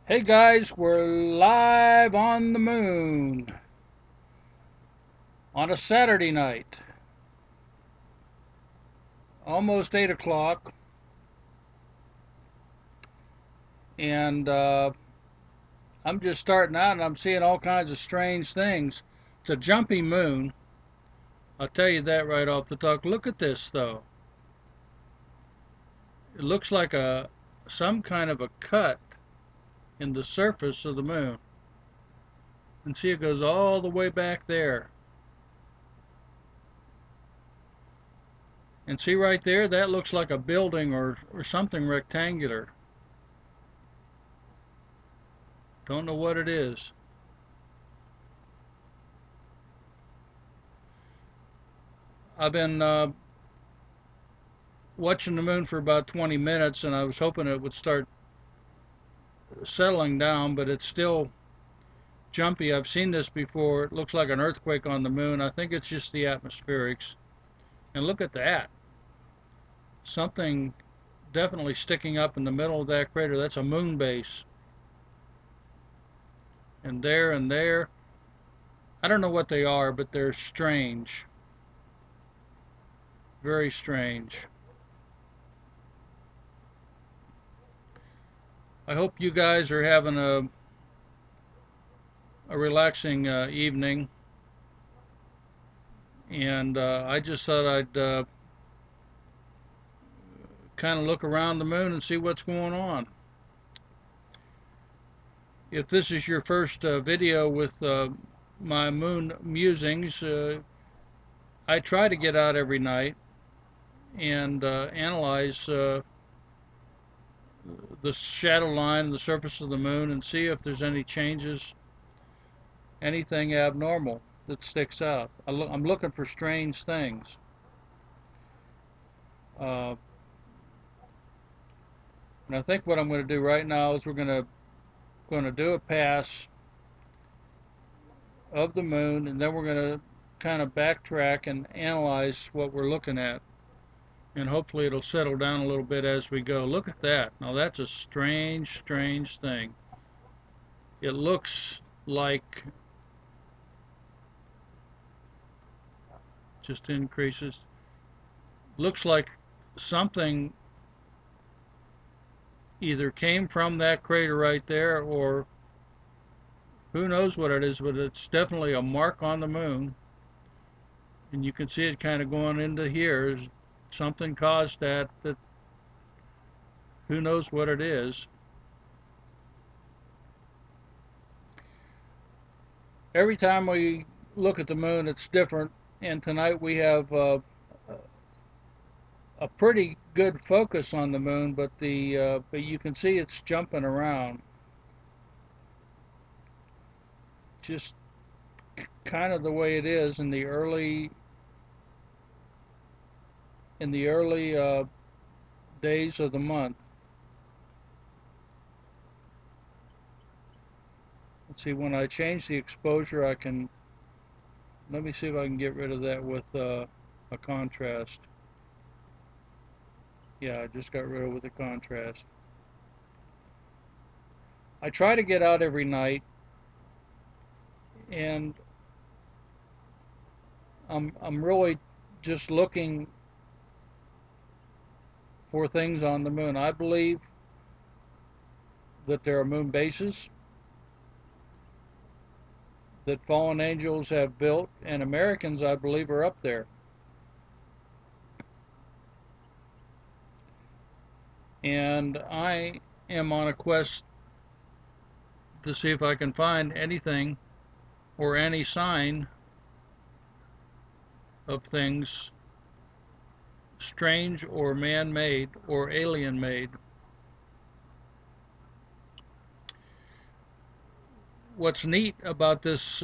Hey guys, we're live on the moon on a Saturday night, almost 8 o'clock, and I'm just starting out and I'm seeing all kinds of strange things. It's a jumpy moon, I'll tell you that right off the top. Look at this though. It looks like some kind of a cut in the surface of the moon. And see, it goes all the way back there. And see right there, that looks like a building or something rectangular. Don't know what it is. I've been watching the moon for about 20 minutes, and I was hoping it would start settling down, but it's still jumpy. I've seen this before. It looks like an earthquake on the moon. I think it's just the atmospherics. And look at that. Something definitely sticking up in the middle of that crater. That's a moon base. And there and there. I don't know what they are, but they're strange. Very strange. I hope you guys are having a relaxing evening. And I just thought I'd kind of look around the moon and see what's going on. If this is your first video with my moon musings, I try to get out every night and analyze the shadow line, the surface of the moon, and see if there's any changes, anything abnormal that sticks out. I'm looking for strange things. Uh, and I think what I'm going to do right now is we're going to do a pass of the moon, and then we're going to kind of backtrack and analyze what we're looking at, and hopefully it'll settle down a little bit as we go. Look at that. Now that's a strange thing. It looks like, just increases, looks like something either came from that crater right there, or who knows what it is, but it's definitely a mark on the moon. And you can see it kind of going into here. Something caused that who knows what it is. Every time we look at the moon, it's different. And tonight we have a pretty good focus on the moon, but but you can see it's jumping around. Just kind of the way it is in the early days of the month. Let's see, when I change the exposure, I can, let me see if I can get rid of that with a contrast. Yeah, I just got rid of it with a contrast. I try to get out every night, and I'm really just looking for things on the moon. I believe that there are moon bases that fallen angels have built, and Americans, I believe, are up there. And I am on a quest to see if I can find anything or any sign of things strange or man-made or alien-made. What's neat about this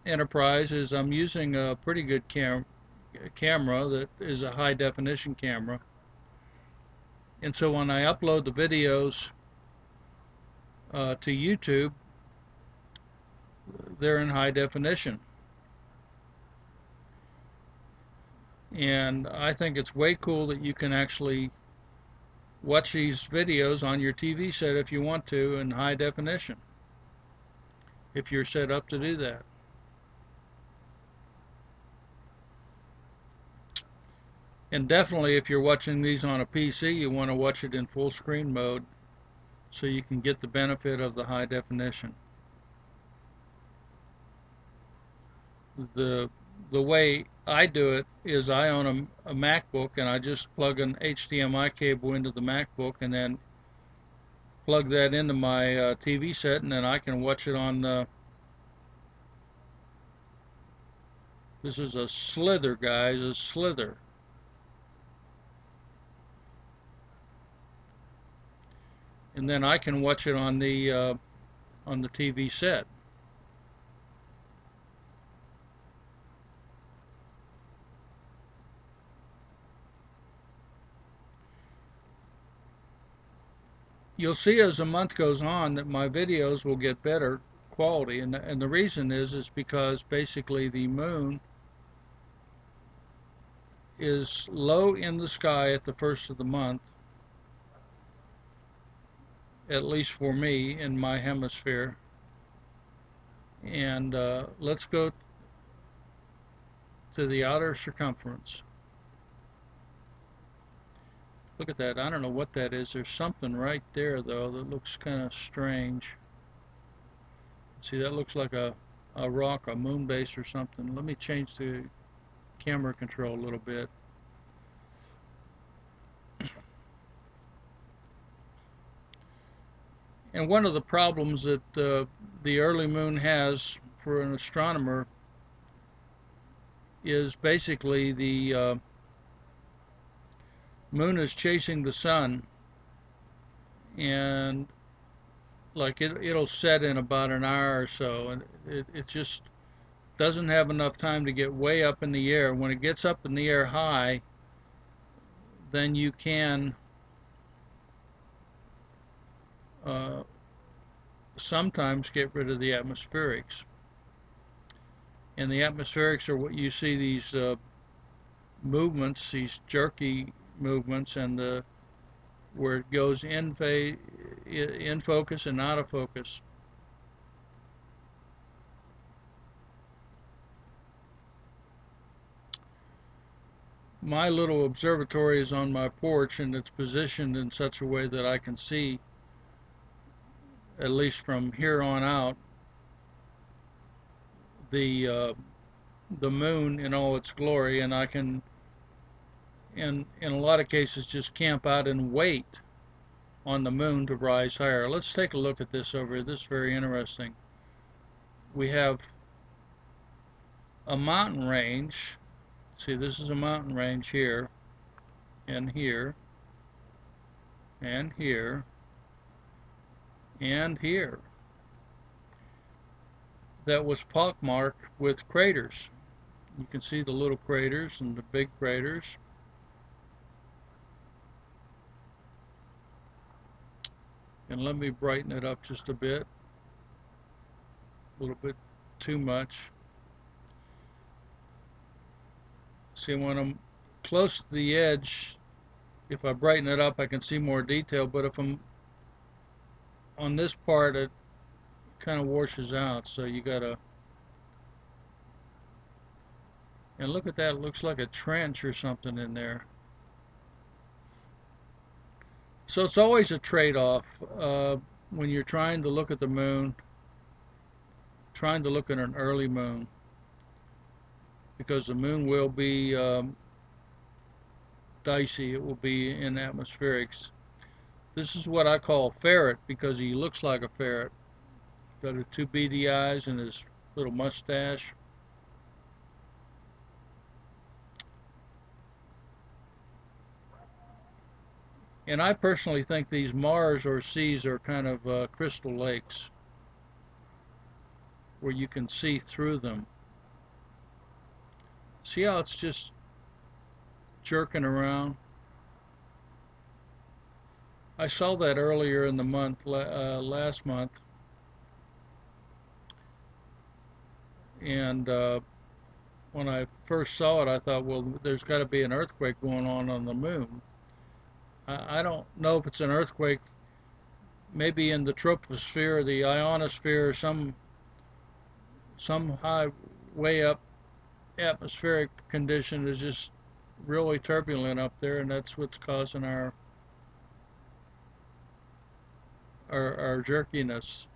enterprise is I'm using a pretty good camera that is a high-definition camera. And so when I upload the videos to YouTube, they're in high definition. And I think it's way cool that you can actually watch these videos on your TV set if you want to in high definition, if you're set up to do that. And definitely if you're watching these on a PC, you want to watch it in full screen mode so you can get the benefit of the high definition. The way I do it is I own a MacBook, and I just plug an HDMI cable into the MacBook and then plug that into my TV set, and then I can watch it on this is a slither, guys, a slither. And then I can watch it on the TV set. You'll see as the month goes on that my videos will get better quality, and the reason is because basically the moon is low in the sky at the first of the month, at least for me in my hemisphere. And let's go to the outer circumference. Look at that. I don't know what that is. There's something right there, though, that looks kind of strange. See, that looks like a rock, a moon base or something. Let me change the camera control a little bit. And one of the problems that the early moon has for an astronomer is basically the moon is chasing the sun, and like it'll set in about an hour or so, and it just doesn't have enough time to get way up in the air. When it gets up in the air high, then you can sometimes get rid of the atmospherics. And the atmospherics are what you see these movements, these jerky movements, and where it goes in focus and out of focus. My little observatory is on my porch, and it's positioned in such a way that I can see, at least from here on out, the moon in all its glory, and I can, in a lot of cases, just camp out and wait on the moon to rise higher. Let's take a look at this over here. This is very interesting. We have a mountain range. See, this is a mountain range here, and here, and here, and here, that was pockmarked with craters. You can see the little craters and the big craters. And let me brighten it up just a bit too much. See, when I'm close to the edge, if I brighten it up, I can see more detail, but if I'm on this part, it kind of washes out, so you gotta, and look at that, it looks like a trench or something in there. So it's always a trade-off when you're trying to look at the moon, trying to look at an early moon, because the moon will be dicey, it will be in atmospherics. This is what I call ferret because he looks like a ferret. Got his two beady eyes and his little mustache. And I personally think these Mars or seas are kind of crystal lakes where you can see through them. See how it's just jerking around? I saw that earlier in the month, last month, and when I first saw it, I thought, well, there's got to be an earthquake going on the moon. I don't know if it's an earthquake, maybe in the troposphere, the ionosphere, some high, way up atmospheric condition is just really turbulent up there, and that's what's causing our jerkiness.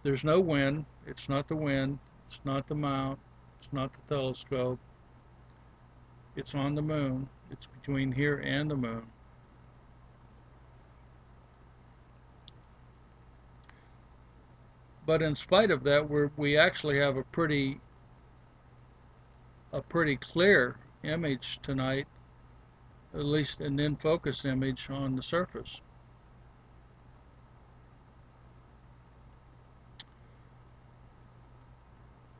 There's no wind. It's not the wind. It's not the mount. It's not the telescope. It's on the moon. It's between here and the moon. But in spite of that, we actually have a pretty clear image tonight, at least an in focus image on the surface.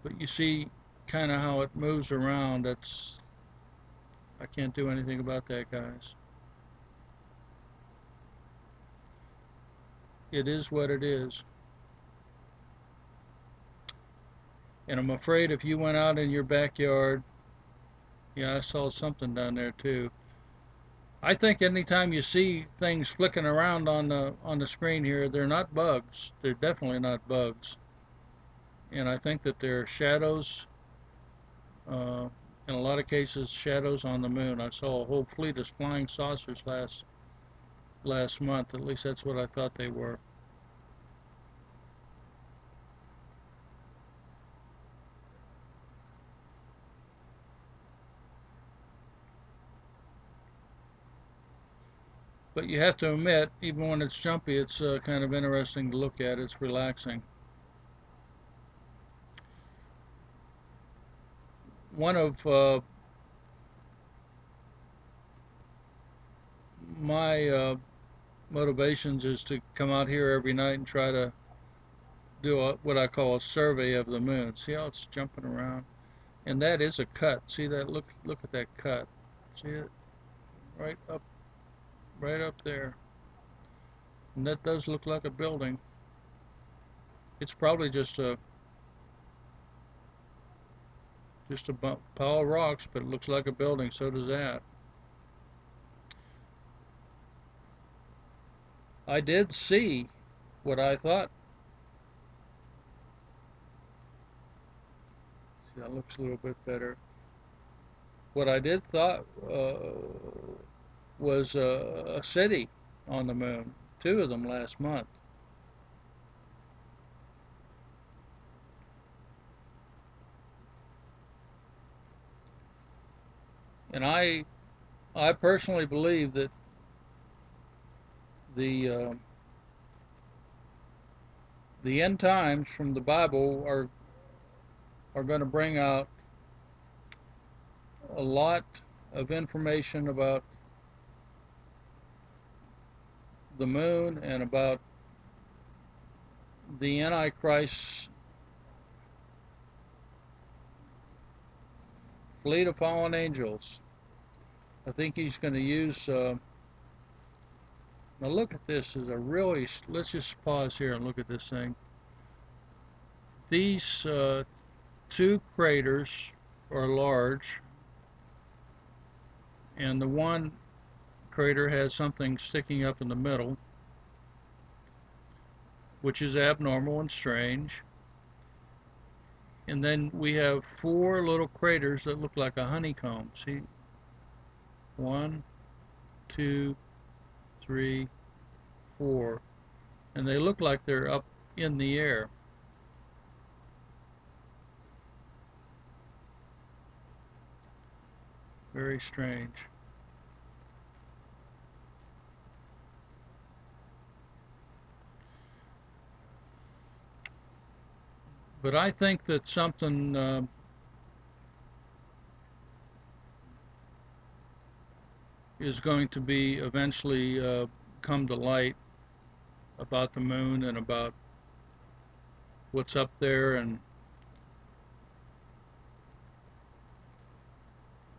But you see kind of how it moves around. I can't do anything about that, guys. It is what it is. And I'm afraid if you went out in your backyard, yeah, I saw something down there too. I think anytime you see things flicking around on the screen here, they're not bugs. They're definitely not bugs. And I think that they're shadows, uh, in a lot of cases, shadows on the moon. I saw a whole fleet of flying saucers last month. At least that's what I thought they were. But you have to admit, even when it's jumpy, it's kind of interesting to look at. It's relaxing. One of my motivations is to come out here every night and try to do what I call a survey of the moon. See how it's jumping around? And that is a cut. See that? Look at that cut. See it? Right up right up there. And that does look like a building. It's probably just a pile of rocks, but it looks like a building. So does that. I did see what I thought. See, that looks a little bit better. What I did thought was a city on the moon. Two of them last month. And I personally believe that the uh, the end times from the Bible are going to bring out a lot of information about the moon and about the Antichrist's fleet of fallen angels. I think he's going to use. Now look at this. Is a really. Let's just pause here and look at this thing. These two craters are large, and the one crater has something sticking up in the middle, which is abnormal and strange. And then we have four little craters that look like a honeycomb. See? One, two, three, four. And they look like they're up in the air. Very strange. But I think that something is going to be eventually come to light about the moon and about what's up there. And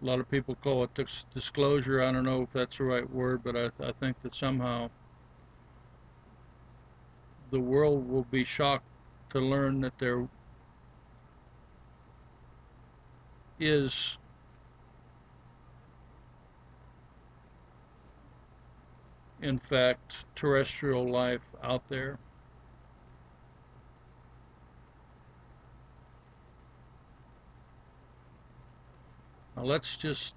a lot of people call it disclosure. I don't know if that's the right word, but I think that somehow the world will be shocked to learn that there is in fact, terrestrial life out there. Now let's just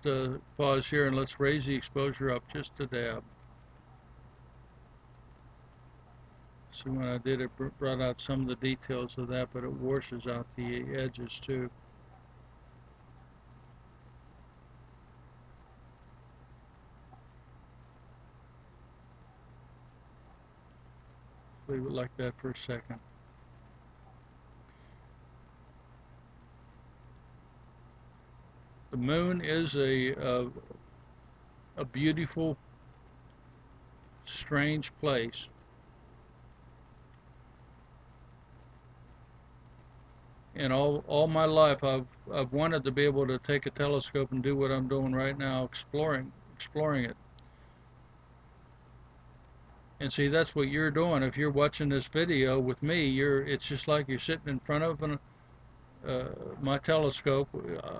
pause here and let's raise the exposure up just a dab. See, when I did it, brought out some of the details of that, but it washes out the edges too. Leave it like that for a second. The moon is a beautiful, strange place. And all my life, I've wanted to be able to take a telescope and do what I'm doing right now, exploring it. And see, that's what you're doing. If you're watching this video with me, it's just like you're sitting in front of my telescope.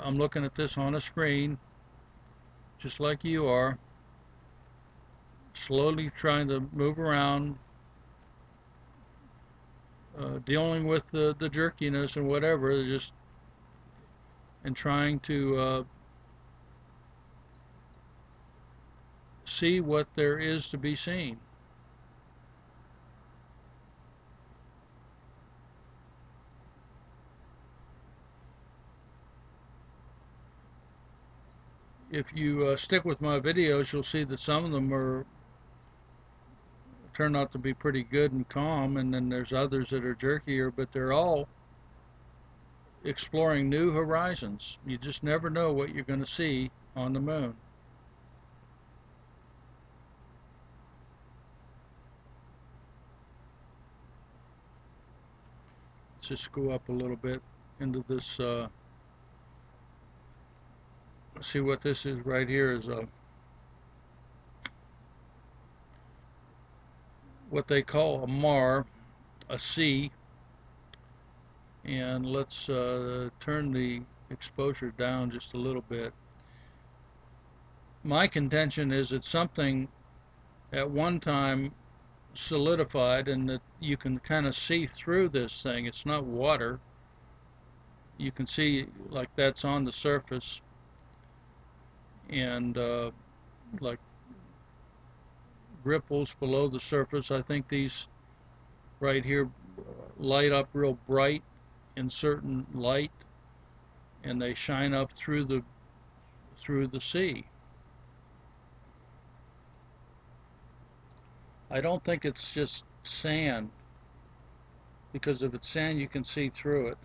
I'm looking at this on a screen, just like you are, slowly trying to move around, dealing with the jerkiness and whatever, just and trying to see what there is to be seen. If you stick with my videos, you'll see that some of them turn out to be pretty good and calm, and then there's others that are jerkier, but they're all exploring new horizons. You just never know what you're going to see on the moon. Let's just go up a little bit into this. See what this is right here is what they call a mar, a sea. And let's turn the exposure down just a little bit. My contention is it's something at one time solidified and that you can kind of see through this thing. It's not water. You can see like that's on the surface and like ripples below the surface. I think these right here light up real bright in certain light and they shine up through the sea. I don't think it's just sand, because if it's sand you can see through it.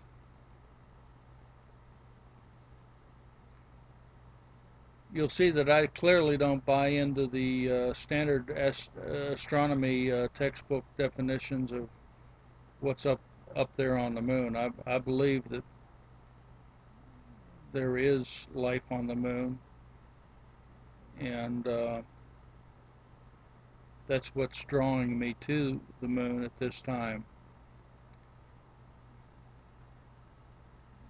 You'll see that I clearly don't buy into the standard astronomy textbook definitions of what's up there on the moon. I believe that there is life on the moon, and that's what's drawing me to the moon at this time.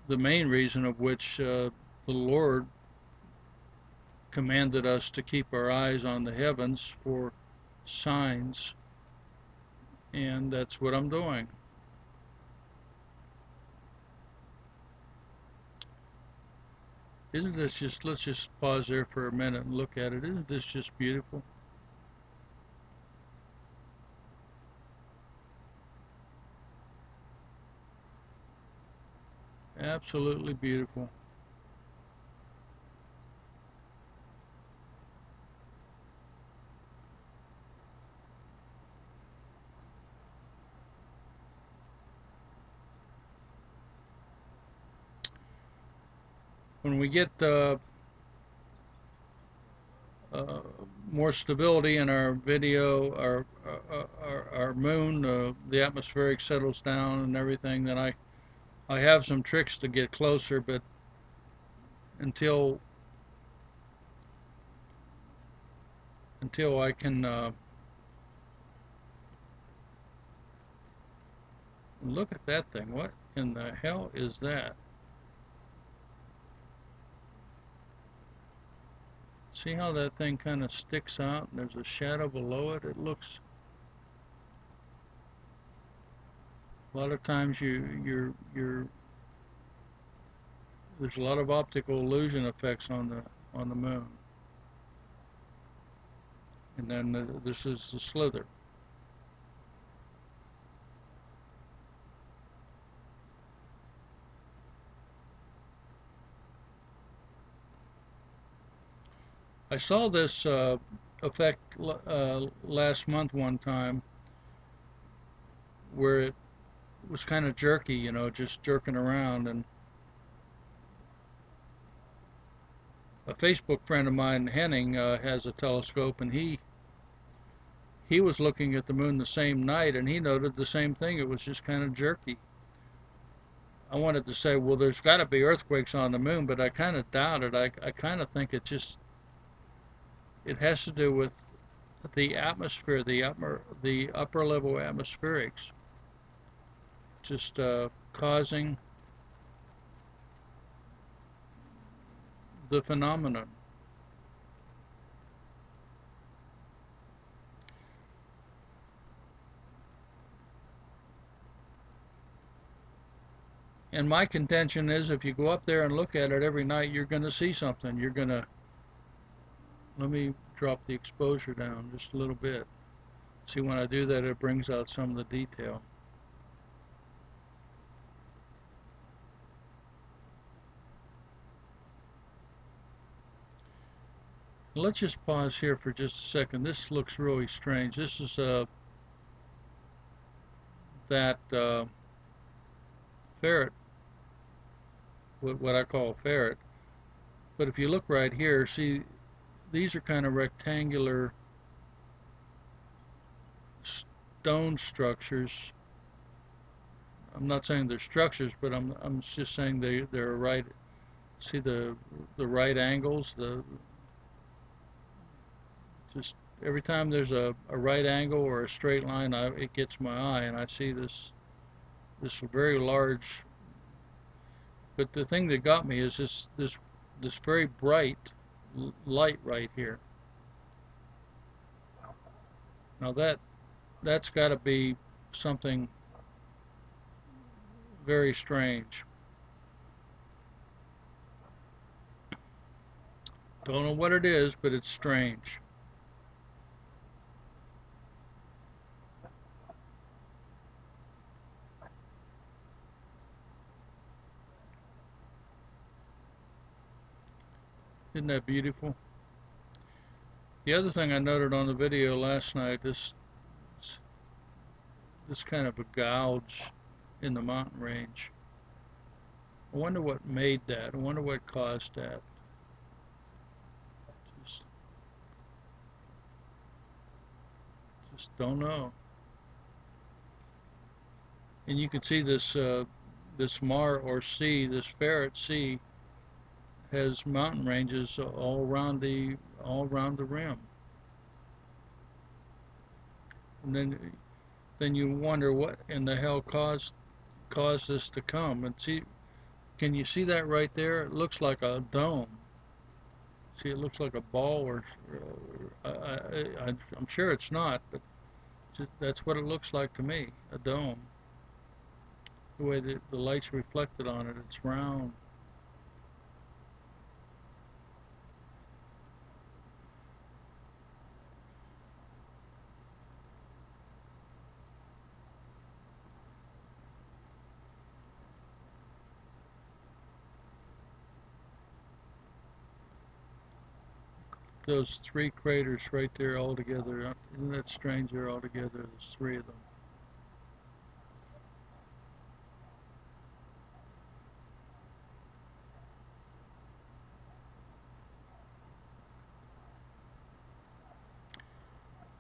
The main reason of which the Lord commanded us to keep our eyes on the heavens for signs, and that's what I'm doing. Isn't this just, let's just pause there for a minute and look at it. Isn't this just beautiful? Absolutely beautiful. When we get more stability in our video, our moon, the atmospheric settles down and everything, then I have some tricks to get closer, but until I can look at that thing. What in the hell is that? See how that thing kind of sticks out and there's a shadow below it? It looks, a lot of times there's a lot of optical illusion effects on the moon. And then this is the slither. I saw this effect last month one time where it was kind of jerky, you know, just jerking around. And a Facebook friend of mine, Henning, has a telescope, and he was looking at the moon the same night, and he noted the same thing. It was just kind of jerky. I wanted to say, well, there's got to be earthquakes on the moon, but I kind of doubt it. I kind of think it has to do with the atmosphere, the upper level atmospherics, just causing the phenomenon. And my contention is, if you go up there and look at it every night, you're going to see something. You're going to, let me drop the exposure down just a little bit. See, when I do that, it brings out some of the detail. Let's just pause here for just a second. This looks really strange. This is that ferret, what I call a ferret. But if you look right here, see, these are kind of rectangular stone structures. I'm not saying they're structures, but I'm just saying they're right. See the right angles. Just every time there's a right angle or a straight line, it gets my eye, and I see this very large. But the thing that got me is this very bright light right here. Now that's got to be something very strange. Don't know what it is, but it's strange. Isn't that beautiful? The other thing I noted on the video last night, this kind of a gouge in the mountain range. I wonder what made that. I wonder what caused that. Just don't know. And you can see this Mar or Sea, this Ferret Sea, has mountain ranges all around the rim. And then you wonder what in the hell caused this to come. And see, can you see that right there? It looks like a dome. See, it looks like a ball, or I'm sure it's not, but that's what it looks like to me, a dome. The way the light's reflected on it, it's round. Those three craters right there all together. Isn't that strange? They're all together. There's three of them.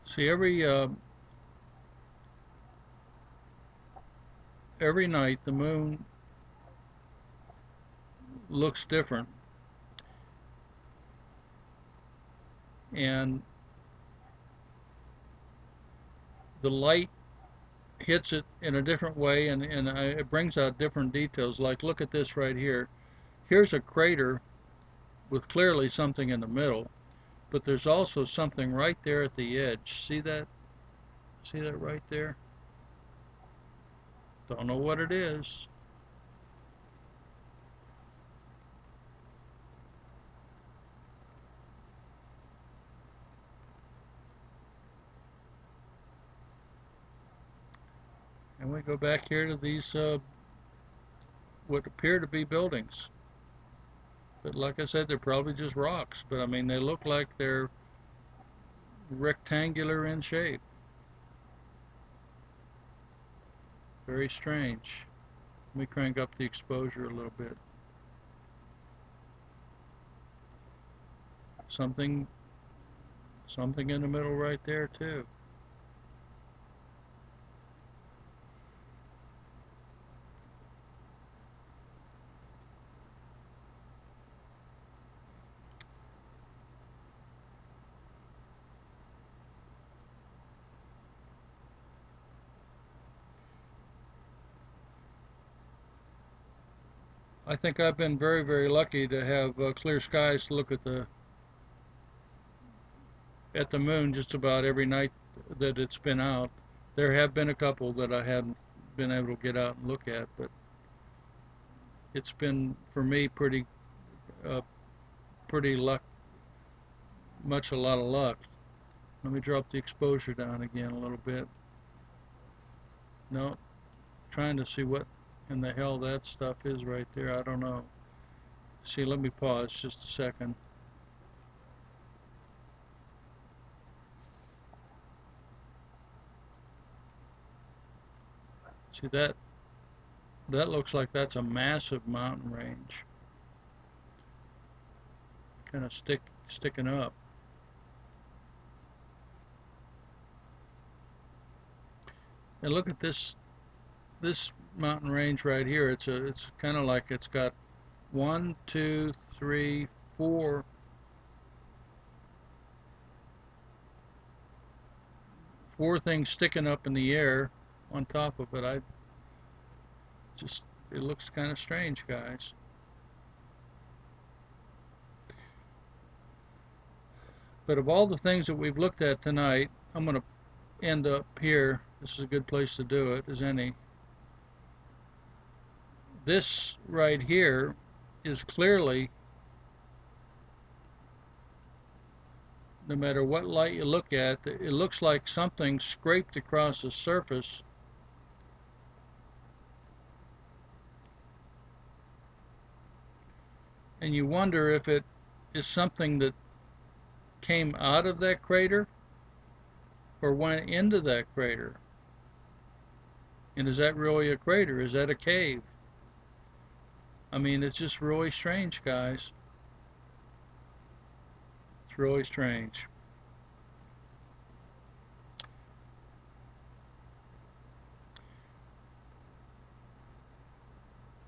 See, every night the moon looks different, and the light hits it in a different way, and it brings out different details. Like, look at this right here. Here's a crater with clearly something in the middle, but there's also something right there at the edge. See that? See that right there? Don't know what it is. And we go back here to these what appear to be buildings. But like I said, they're probably just rocks. But I mean, they look like they're rectangular in shape. Very strange. Let me crank up the exposure a little bit. Something in the middle right there too. I think I've been very, very lucky to have clear skies to look at the moon just about every night that it's been out. There have been a couple that I hadn't been able to get out and look at, but it's been for me uh, pretty a lot of luck. Let me drop the exposure down again a little bit. No, trying to see what in the hell that stuff is right there. I don't know. See, let me pause just a second. See that? That looks like that's a massive mountain range. Kind of sticking up. And look at this mountain range right here. It's kind of like it's got one, two, three, four things sticking up in the air on top of it. Just it looks kind of strange, guys. But of all the things that we've looked at tonight, I'm going to end up here. This is a good place to do it as any. This right here is clearly, no matter what light you look at, it looks like something scraped across the surface. And you wonder if it is something that came out of that crater or went into that crater. And is that really a crater? Is that a cave? I mean, it's just really strange, guys. It's really strange.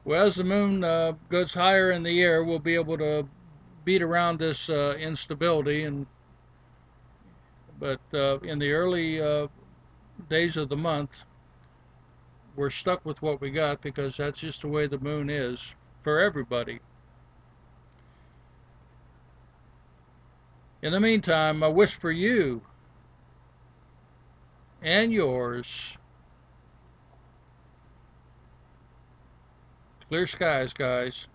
Well, as the moon goes higher in the air, we'll be able to beat around this instability. But in the early days of the month, we're stuck with what we got because that's just the way the moon is for everybody. In the meantime, I wish for you and yours clear skies, guys.